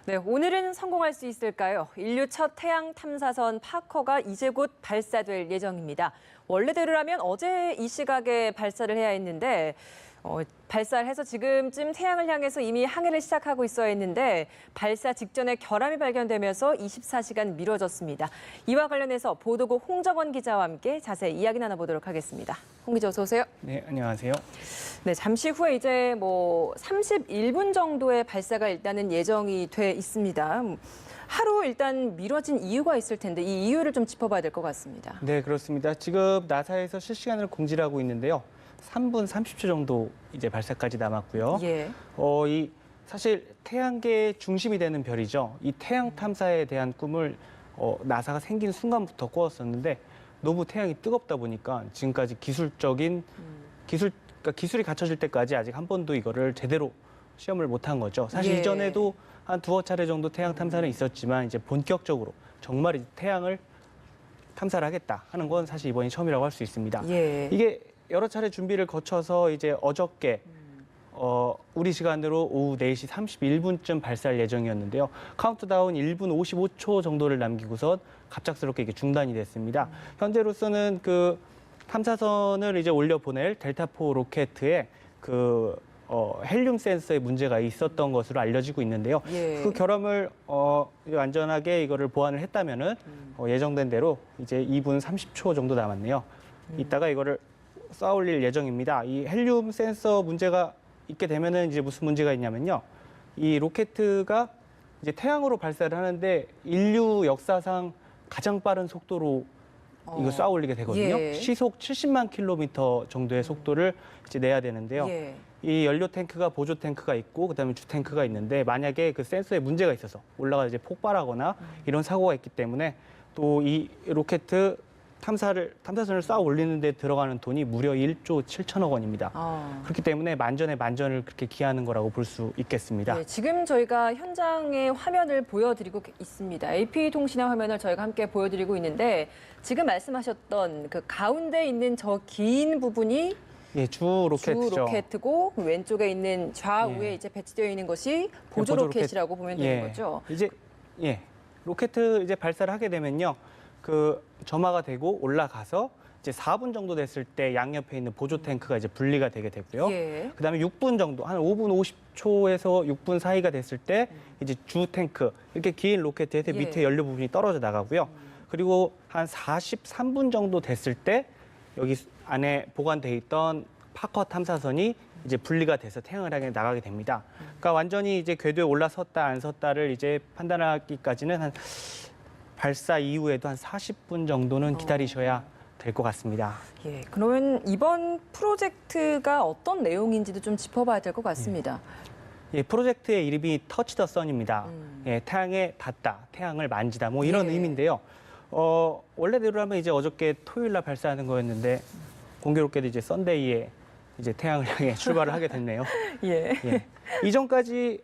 네, 오늘은 성공할 수 있을까요? 인류 첫 태양 탐사선 파커가 이제 곧 발사될 예정입니다. 원래대로라면 어제 이 시각에 발사를 해야 했는데 발사를 해서 지금쯤 태양을 향해서 이미 항해를 시작하고 있어야 했는데 발사 직전에 결함이 발견되면서 24시간 미뤄졌습니다. 이와 관련해서 보도국 홍정원 기자와 함께 자세히 이야기 나눠보도록 하겠습니다. 홍 기자 어서 오세요. 네, 안녕하세요. 네, 잠시 후에 이제 31분 정도의 발사가 일단은 예정이 돼 있습니다. 하루 일단 미뤄진 이유가 있을 텐데 이 이유를 좀 짚어봐야 될 것 같습니다. 네, 그렇습니다. 지금 나사에서 실시간으로 공지를 하고 있는데요. 3분 30초 정도 이제 발사까지 남았고요. 예. 사실 태양계의 중심이 되는 별이죠. 이 태양 탐사에 대한 꿈을 나사가 생긴 순간부터 꾸었었는데 너무 태양이 뜨겁다 보니까 지금까지 기술이 갖춰질 때까지 아직 한 번도 이거를 제대로 시험을 못한 거죠. 사실 예. 이전에도 한 두어 차례 정도 태양 탐사는 있었지만 이제 본격적으로 정말 이제 태양을 탐사를 하겠다 하는 건 사실 이번이 처음이라고 할 수 있습니다. 예. 이게 여러 차례 준비를 거쳐서 이제 어저께 우리 시간으로 오후 4시 31분쯤 발사할 예정이었는데요. 카운트다운 1분 55초 정도를 남기고선 갑작스럽게 이게 중단이 됐습니다. 현재로서는 그 탐사선을 이제 올려보낼 델타4 로켓에 헬륨 센서에 문제가 있었던 것으로 알려지고 있는데요. 예. 그 결함을 안전하게 이거를 보완을 했다면은 예정된 대로 이제 2분 30초 정도 남았네요. 이따가 이거를 쌓아 올릴 예정입니다. 이 헬륨 센서 문제가 있게 되면은 이제 무슨 문제가 있냐면요. 이 로켓가 이제 태양으로 발사를 하는데 인류 역사상 가장 빠른 속도로 이거 쌓아 올리게 되거든요. 예. 시속 70만 킬로미터 정도의 속도를 이제 내야 되는데요. 예. 이 연료 탱크가 보조 탱크가 있고 그다음에 주 탱크가 있는데 만약에 그 센서에 문제가 있어서 올라가 이제 폭발하거나 이런 사고가 있기 때문에 또 이 로켓 탐사선을 쌓아 올리는 데 들어가는 돈이 무려 1조 7천억 원입니다. 그렇기 때문에 만전에 만전을 그렇게 기하는 거라고 볼 수 있겠습니다. 네, 지금 저희가 현장의 화면을 보여드리고 있습니다. AP통신의 화면을 저희가 함께 보여드리고 있는데 지금 말씀하셨던 그 가운데 있는 저 긴 부분이 예, 주 로켓이죠. 고 왼쪽에 있는 좌우에 예. 이제 배치되어 있는 것이 보조 보조 로켓이라고 보면 되는 거죠. 이제 로켓 이제 발사를 하게 되면요. 그 점화가 되고 올라가서 이제 4분 정도 됐을 때 양옆에 있는 보조 탱크가 이제 분리가 되게 되고요. 예. 그다음에 6분 정도, 한 5분 50초에서 6분 사이가 됐을 때 이제 주 탱크, 이렇게 긴 로켓에서 예. 밑에 연료 부분이 떨어져 나가고요. 그리고 한 43분 정도 됐을 때 여기 안에 보관돼 있던 파커 탐사선이 이제 분리가 돼서 태양을 향해 나가게 됩니다. 그러니까 완전히 이제 궤도에 올라섰다 안 섰다를 이제 판단하기까지는 한 발사 이후에도 한 40분 정도는 기다리셔야 될 것 같습니다. 예, 그러면 이번 프로젝트가 어떤 내용인지도 좀 짚어봐야 될 것 같습니다. 예, 프로젝트의 이름이 터치 더 선입니다. 예, 태양에 닿다, 태양을 만지다, 뭐 이런 예. 의미인데요. 원래대로라면 이제 어저께 토요일 날 발사하는 거였는데 공교롭게도 이제 썬데이에 이제 태양을 향해 출발을 하게 됐네요. 예. 예. 이전까지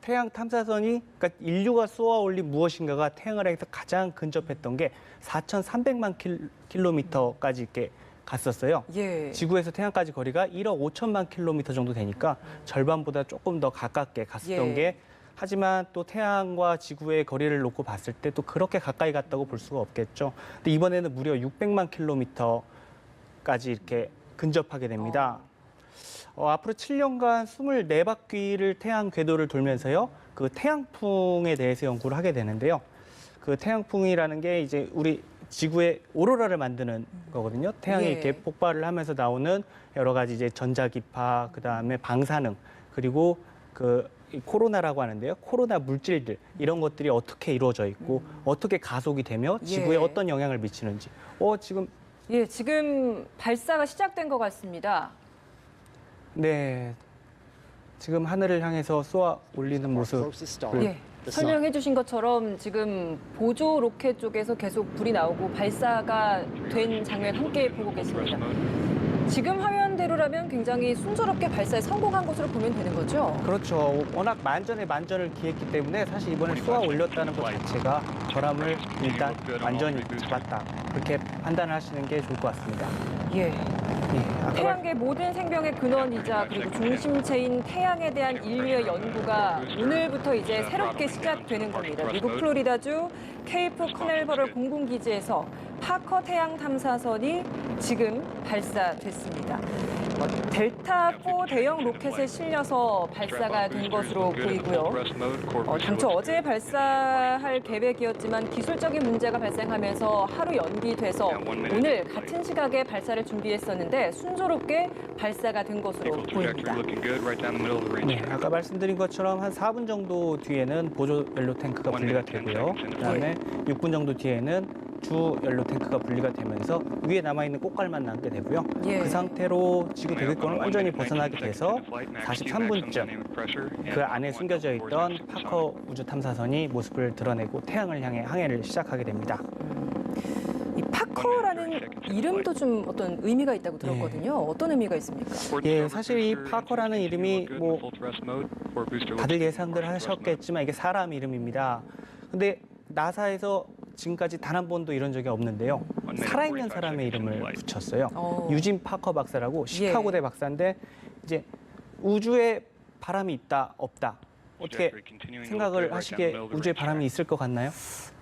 태양 탐사선이 그러니까 인류가 쏘아 올린 무엇인가가 태양을 향해서 가장 근접했던 게 4,300만 킬로미터까지 이렇게 갔었어요. 예. 지구에서 태양까지 거리가 1억 5천만 킬로미터 정도 되니까 절반보다 조금 더 가깝게 갔었던 예. 게 하지만 또 태양과 지구의 거리를 놓고 봤을 때 또 그렇게 가까이 갔다고 볼 수가 없겠죠. 근데 이번에는 무려 600만 킬로미터까지 이렇게 근접하게 됩니다. 앞으로 7년간 24바퀴를 태양 궤도를 돌면서요. 그 태양풍에 대해서 연구를 하게 되는데요. 그 태양풍이라는 게 이제 우리 지구의 오로라를 만드는 거거든요. 태양이 예. 이렇게 폭발을 하면서 나오는 여러 가지 이제 전자기파, 그다음에 방사능, 그리고 이 코로나라고 하는데요. 코로나 물질들 이런 것들이 어떻게 이루어져 있고 어떻게 가속이 되며 지구에 예. 어떤 영향을 미치는지. 지금 발사가 시작된 것 같습니다. 네, 지금 하늘을 향해서 쏘아 올리는 모습. 예. 설명해 주신 것처럼 지금 보조 로켓 쪽에서 계속 불이 나오고 발사가 된 장면 함께 보고 계십니다. 지금 화면대로라면 굉장히 순조롭게 발사에 성공한 것으로 보면 되는 거죠? 그렇죠. 워낙 만전에 만전을 기했기 때문에 사실 이번에 쏘아 올렸다는 것 자체가 결함을 일단 완전히 잡았다. 그렇게 판단을 하시는 게 좋을 것 같습니다. 예. 예, 아까 태양계 모든 생명의 근원이자 그리고 중심체인 태양에 대한 인류의 연구가 오늘부터 이제 새롭게 시작되는 겁니다. 미국 플로리다주 케이프 커넬버럴 공군기지에서 파커 태양 탐사선이 지금 발사됐습니다. 델타4 대형 로켓에 실려서 발사가 된 것으로 보이고요. 당초 어제 발사할 계획이었지만 기술적인 문제가 발생하면서 하루 연기돼서 오늘 같은 시각에 발사를 준비했었는데 순조롭게 발사가 된 것으로 보입니다. 네, 아까 말씀드린 것처럼 한 4분 정도 뒤에는 보조 연료 탱크가 분리가 되고요. 그다음에 6분 정도 뒤에는 주 연료 탱크가 분리가 되면서 위에 남아있는 꽃갈만 남게 되고요. 예. 그 상태로 지구 대기권을 완전히 벗어나게 돼서 43분쯤 그 안에 숨겨져 있던 파커 우주 탐사선이 모습을 드러내고 태양을 향해 항해를 시작하게 됩니다. 이 파커라는 이름도 좀 어떤 의미가 있다고 들었거든요. 어떤 의미가 있습니까? 예, 사실 이 파커라는 이름이 뭐 다들 예상들 하셨겠지만 이게 사람 이름입니다. 근데 나사에서 지금까지 단 한 번도 이런 적이 없는데요. 살아있는 사람의 이름을 붙였어요. 유진 파커 박사라고 시카고대 박사인데 이제 우주에 바람이 있다 없다 어떻게 생각을 하시기에 우주에 바람이 있을 것 같나요?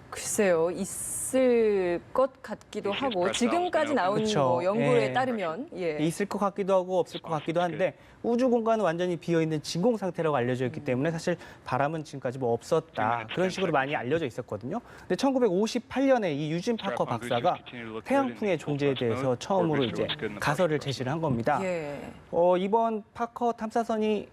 글쎄요, 있을 것 같기도 하고 지금까지 나온 그렇죠. 뭐 연구에 예. 따르면 있을 것 같기도 하고 없을 것 같기도 한데 우주 공간은 완전히 비어 있는 진공 상태라고 알려져 있기 때문에 사실 바람은 지금까지 뭐 없었다 그런 식으로 많이 알려져 있었거든요. 근데 1958년에 이 유진 파커 박사가 태양풍의 존재에 대해서 처음으로 이제 가설을 제시를 한 겁니다. 예. 이번 파커 탐사선이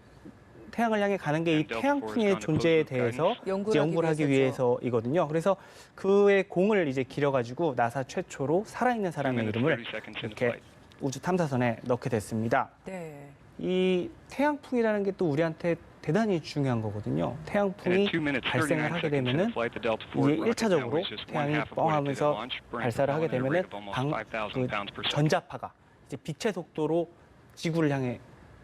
태양을 향해 가는 게 이 태양풍의 존재에 대해서 연구를 하기 위해서이거든요. 그래서 그의 공을 이제 길어가지고 나사 최초로 살아있는 사람의 이름을 이렇게 우주 탐사선에 넣게 됐습니다. 네. 이 태양풍이라는 게 또 우리한테 대단히 중요한 거거든요. 태양풍이 발생을 하게 되면은 이게 1차적으로 태양이 뻥하면서 발사를 하게 되면은 그 전자파가 이제 빛의 속도로 지구를 향해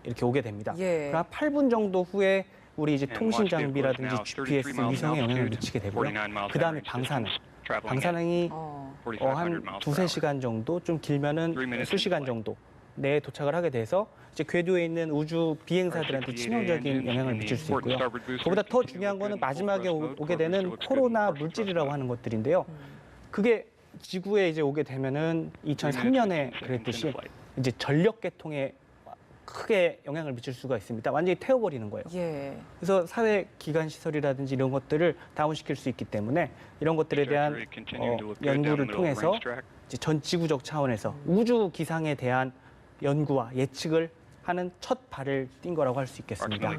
이렇게 오게 됩니다. 예. 그럼 8분 정도 후에 우리 이제 통신 장비라든지 GPS 위성에 영향을 미치게 되고요. 그 다음에 방사능이 한 두세 시간 정도, 좀 길면은 수시간 정도 내에 도착을 하게 돼서 이제 궤도에 있는 우주 비행사들한테 치명적인 영향을 미칠 수 있고요. 그보다 더 중요한 거는 마지막에 오게 되는 코로나 물질이라고 하는 것들인데요. 그게 지구에 이제 오게 되면은 2003년에 그랬듯이 이제 전력 계통에 크게 영향을 미칠 수가 있습니다. 완전히 태워버리는 거예요. 예. 그래서 사회 기관 시설이라든지 이런 것들을 다운시킬 수 있기 때문에 이런 것들에 대한 연구를 통해서 이제 전 지구적 차원에서 우주 기상에 대한 연구와 예측을 하는 첫 발을 띈 거라고 할 수 있겠습니다.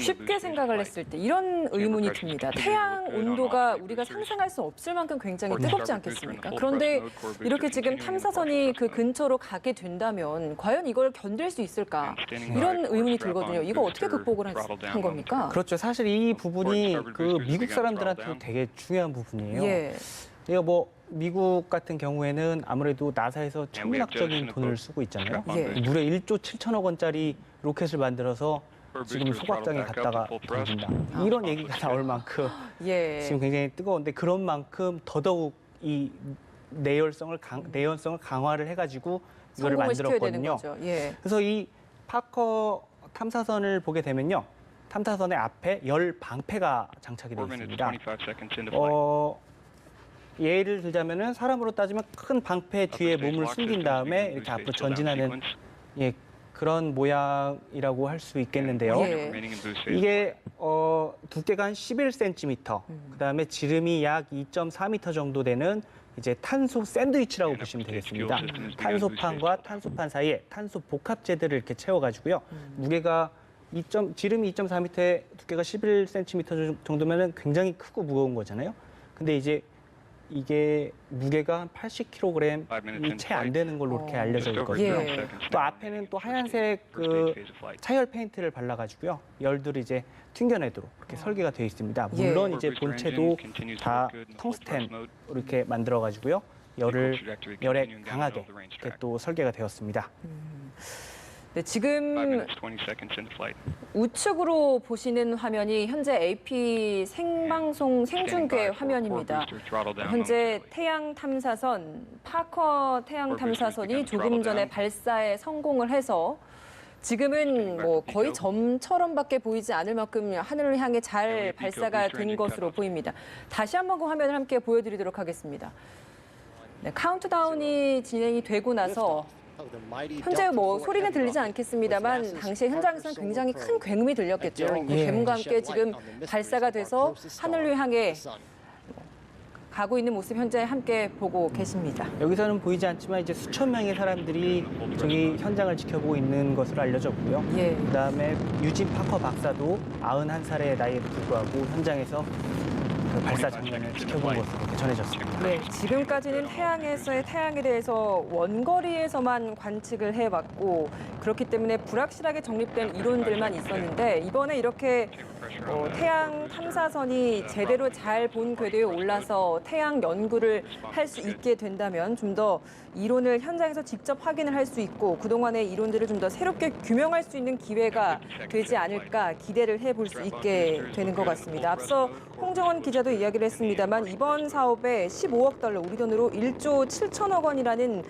쉽게 생각을 했을 때 이런 의문이 듭니다. 태양 온도가 우리가 상상할 수 없을 만큼 굉장히 뜨겁지 않겠습니까? 그런데 이렇게 지금 탐사선이 그 근처로 가게 된다면 과연 이걸 견딜 수 있을까? 이런 의문이 들거든요. 이거 어떻게 극복을 한 겁니까? 그렇죠. 사실 이 부분이 그 미국 사람들한테도 되게 중요한 부분이에요. 예. 이거 뭐 미국 같은 경우에는 아무래도 나사에서 천문학적인 돈을 쓰고 있잖아요. 예. 무려 1조 7천억 원짜리 로켓을 만들어서 지금 소각장에 갔다가 던진다. 이런 얘기가 나올 만큼 예. 지금 굉장히 뜨거운데 그런 만큼 더더욱 이 내연성을 강화를 해가지고 이거를 성공을 시켜야 되는 만들었거든요. 거죠. 예. 그래서 이 파커 탐사선을 보게 되면요. 탐사선의 앞에 열 방패가 장착이 되어 있습니다. 예를 들자면은 사람으로 따지면 큰 방패 뒤에 몸을 숨긴 다음에 이렇게 앞으로 전진하는 그런 모양이라고 할 수 있겠는데요. 예. 이게 두께가 한 11cm, 그다음에 지름이 약 2.4m 정도 되는 이제 탄소 샌드위치라고 보시면 되겠습니다. 탄소판과 탄소판 사이에 탄소 복합재들을 이렇게 채워가지고요. 무게가 지름이 2.4m에 두께가 11cm 정도면은 굉장히 크고 무거운 거잖아요. 근데 이제 이게 무게가 한 80kg이 채 안 되는 걸로 이렇게 알려져 있거든요. 예. 또 앞에는 또 하얀색 그 차열 페인트를 발라가지고요. 열들을 이제 튕겨내도록 이렇게 설계가 되어 있습니다. 물론 이제 본체도 다 텅스텐으로 이렇게 만들어가지고요. 열에 강하게 이렇게 또 설계가 되었습니다. 네, 지금 우측으로 보시는 화면이 현재 AP 생방송 생중계 화면입니다. 현재 태양 탐사선, 파커 태양 탐사선이 조금 전에 발사에 성공을 해서 지금은 뭐 거의 점처럼밖에 보이지 않을 만큼 하늘을 향해 잘 발사가 된 것으로 보입니다. 다시 한번 그 화면을 함께 보여드리도록 하겠습니다. 네, 카운트다운이 진행이 되고 나서 현재 뭐 소리는 들리지 않겠습니다만 당시 현장에서는 굉장히 큰 굉음이 들렸겠죠. 그 굉음과 함께 지금 발사가 돼서 하늘을 향해 가고 있는 모습 현재 함께 보고 계십니다. 여기서는 보이지 않지만 이제 수천 명의 사람들이 저기 현장을 지켜보고 있는 것으로 알려졌고요. 예. 그다음에 유진 파커 박사도 91살의 나이에도 불구하고 현장에서 그 발사 장면을 지켜본 것으로 전해졌습니다. 네, 지금까지는 태양에서의 태양에 대해서 원거리에서만 관측을 해왔고 그렇기 때문에 불확실하게 정립된 이론들만 있었는데 이번에 이렇게 태양 탐사선이 제대로 잘 본 궤도에 올라서 태양 연구를 할 수 있게 된다면 좀 더 이론을 현장에서 직접 확인을 할 수 있고 그동안의 이론들을 좀 더 새롭게 규명할 수 있는 기회가 되지 않을까 기대를 해볼 수 있게 되는 것 같습니다. 앞서 홍정원 기자도 이야기를 했습니다만 이번 사업에 15억 달러, 우리 돈으로 1조 7천억 원이라는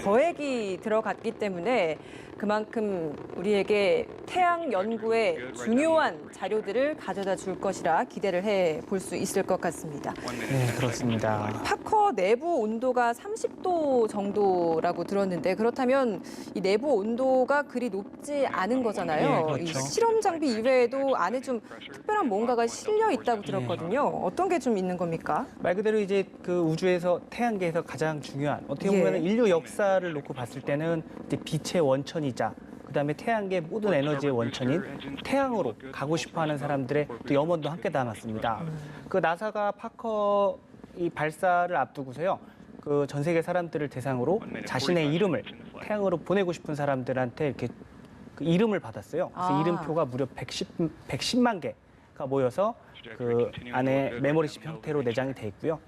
거액이 들어갔기 때문에 그만큼 우리에게 태양 연구에 중요한 자료들을 가져다 줄 것이라 기대를 해볼 수 있을 것 같습니다. 네, 그렇습니다. 파커 내부 온도가 30도 정도라고 들었는데 그렇다면 이 내부 온도가 그리 높지 않은 거잖아요. 네, 그렇죠. 이 실험 장비 이외에도 안에 좀 특별한 뭔가가 실려 있다고 들었거든요. 어떤 게 좀 있는 겁니까? 말 그대로 이제 그 우주에서 태양계에서 가장 중요한 어떻게 보면 인류 역사를 놓고 봤을 때는 이제 빛의 원천이자 그다음에 태양계의 모든 에너지의 원천인 태양으로 가고 싶어하는 사람들의 또 염원도 함께 담았습니다. 그 나사가 파커 이 발사를 앞두고서요. 그 전 세계 사람들을 대상으로 자신의 이름을 태양으로 보내고 싶은 사람들한테 이렇게 그 이름을 받았어요. 그래서 이름표가 무려 110만 개가 모여서 그 안에 메모리칩 형태로 내장이 돼 있고요.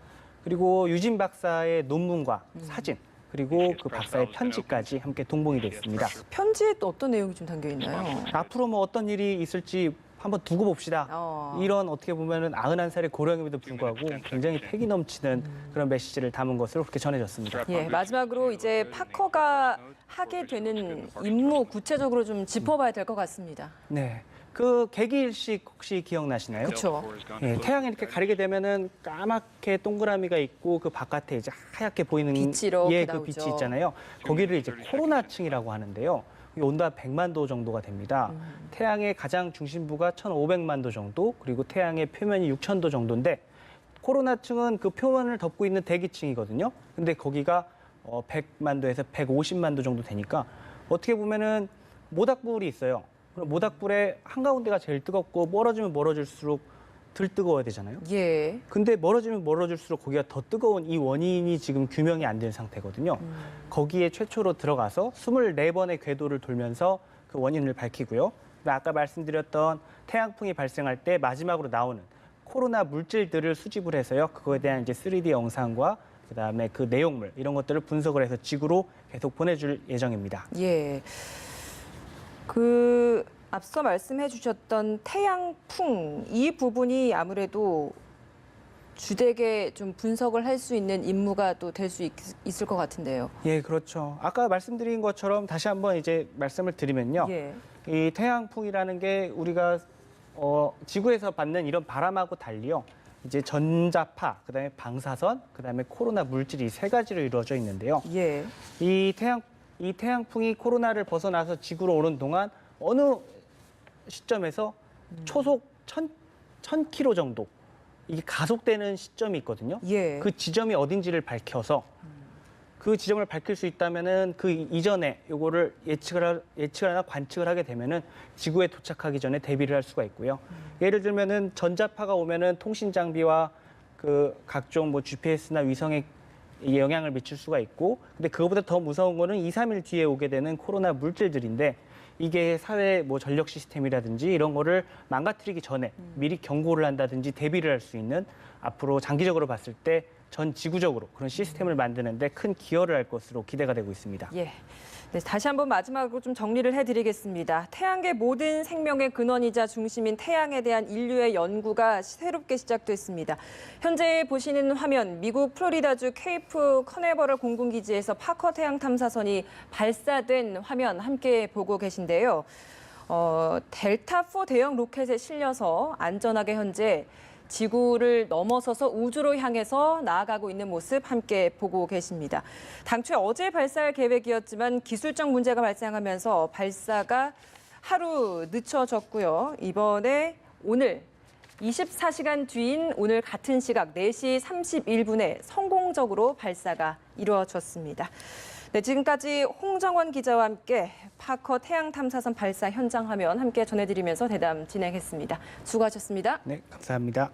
그리고 유진 박사의 논문과 사진 그리고 그 박사의 편지까지 함께 동봉이 돼 있습니다. 편지에 또 어떤 내용이 좀 담겨 있나요? 앞으로 뭐 어떤 일이 있을지 한번 두고 봅시다. 이런 어떻게 보면은 91살의 고령임에도 불구하고 굉장히 패기 넘치는 그런 메시지를 담은 것으로 그렇게 전해졌습니다. 예, 마지막으로 이제 파커가 하게 되는 임무 구체적으로 좀 짚어봐야 될 것 같습니다. 네. 그 계기일식 혹시 기억나시나요? 그렇죠. 예, 태양이 이렇게 가리게 되면은 까맣게 동그라미가 있고 그 바깥에 이제 하얗게 보이는 빛이 이렇게 그 나오죠. 빛이 있잖아요. 거기를 이제 코로나층이라고 하는데요. 온도가 100만 도 정도가 됩니다. 태양의 가장 중심부가 1,500만 도 정도, 그리고 태양의 표면이 6,000도 정도인데 코로나층은 그 표면을 덮고 있는 대기층이거든요. 근데 거기가 100만 도에서 150만 도 정도 되니까 어떻게 보면은 모닥불이 있어요. 그럼 모닥불의 한가운데가 제일 뜨겁고 멀어지면 멀어질수록 덜 뜨거워야 되잖아요. 예. 근데 멀어지면 멀어질수록 거기가 더 뜨거운 이 원인이 지금 규명이 안 된 상태거든요. 거기에 최초로 들어가서 24번의 궤도를 돌면서 그 원인을 밝히고요. 아까 말씀드렸던 태양풍이 발생할 때 마지막으로 나오는 코로나 물질들을 수집을 해서요. 그거에 대한 이제 3D 영상과 그다음에 그 내용물 이런 것들을 분석을 해서 지구로 계속 보내줄 예정입니다. 예. 앞서 말씀해 주셨던 태양풍 이 부분이 아무래도 주되게 좀 분석을 할 수 있는 임무가 또 될 수 있을 것 같은데요. 예, 그렇죠. 아까 말씀드린 것처럼 다시 한번 이제 말씀을 드리면요. 예. 이 태양풍이라는 게 우리가 지구에서 받는 이런 바람하고 달리요. 이제 전자파, 그다음에 방사선, 그다음에 코로나 물질이 세 가지로 이루어져 있는데요. 예. 이 태양풍이 코로나를 벗어나서 지구로 오는 동안 어느 시점에서 초속 1,000km 정도 이게 가속되는 시점이 있거든요. 예. 그 지점이 어딘지를 밝혀서 그 지점을 밝힐 수 있다면은 그 이전에 요거를 예측을 하나 관측을 하게 되면은 지구에 도착하기 전에 대비를 할 수가 있고요. 예를 들면은 전자파가 오면은 통신 장비와 그 각종 뭐 GPS나 위성에 영향을 미칠 수가 있고, 근데 그거보다 더 무서운 거는 2, 3일 뒤에 오게 되는 코로나 물질들인데 이게 사회 뭐 전력 시스템이라든지 이런 거를 망가뜨리기 전에 미리 경고를 한다든지 대비를 할 수 있는 앞으로 장기적으로 봤을 때 전 지구적으로 그런 시스템을 만드는데 큰 기여를 할 것으로 기대가 되고 있습니다. 예. 네, 다시 한번 마지막으로 좀 정리를 해드리겠습니다. 태양계 모든 생명의 근원이자 중심인 태양에 대한 인류의 연구가 새롭게 시작됐습니다. 현재 보시는 화면, 미국 플로리다주 케이프 커네버럴 공군기지에서 파커 태양 탐사선이 발사된 화면 함께 보고 계신데요. 델타4 대형 로켓에 실려서 안전하게 현재 지구를 넘어서서 우주로 향해서 나아가고 있는 모습 함께 보고 계십니다. 당초에 어제 발사할 계획이었지만 기술적 문제가 발생하면서 발사가 하루 늦춰졌고요. 이번에 오늘 24시간 뒤인 오늘 같은 시각 4시 31분에 성공적으로 발사가 이루어졌습니다. 네, 지금까지 홍정원 기자와 함께 파커 태양 탐사선 발사 현장 화면 함께 전해드리면서 대담 진행했습니다. 수고하셨습니다. 네, 감사합니다.